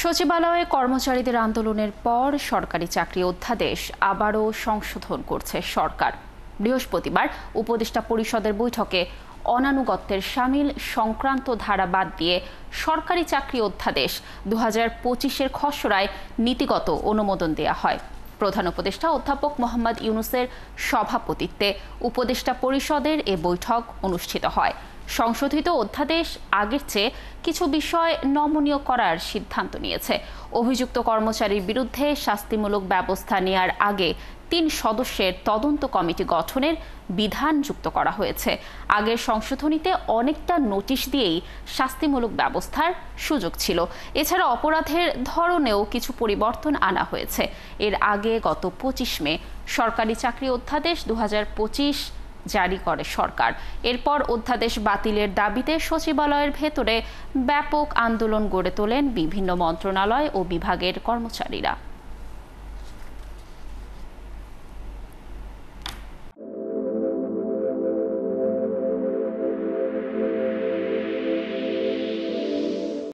সচিবালয়ে কর্মচারীদের আন্দোলনের পর সরকারি চাকরি অধ্যাদেশ আবারও সংশোধন করছে সরকার। বৃহস্পতিবার উপদেষ্টা পরিষদের বৈঠকে অনানুগত্যের শামিল সংক্রান্ত ধারা বাদ দিয়ে সরকারি চাকরি অধ্যাদেশ 2025-এর খসড়ায় নীতিগত অনুমোদন দেওয়া হয়। প্রধান উপদেষ্টা অধ্যাপক মোহাম্মদ ইউনূসের সভাপতিত্বে উপদেষ্টা পরিষদের এ বৈঠক অনুষ্ঠিত হয়। সংশোধিত অধ্যাদেশ আগের চেয়ে কিছু বিষয় নমনীয় করার সিদ্ধান্ত নিয়েছে। অভিযুক্ত কর্মচারীর বিরুদ্ধে শাস্তিমূলক ব্যবস্থা নেয়ার আগে 3 সদস্যের তদন্ত কমিটি গঠনের বিধান যুক্ত করা হয়েছে। আগের সংশোধনীতে অনেকটা নোটিশ দিয়েই শাস্তিমূলক ব্যবস্থার সুযোগ ছিল। এছাড়া অপরাধের ধরনেও কিছু পরিবর্তন আনা হয়েছে। এর আগে গত 25 মে সরকারি চাকরি অধ্যাদেশ 2025 জারি করে সরকার। এরপর অধ্যাদেশ বাতিলের দাবিতে সচিবালয়ের ভেতরে ব্যাপক আন্দোলন গড়ে তোলেন বিভিন্ন মন্ত্রণালয় ও বিভাগের কর্মচারীরা।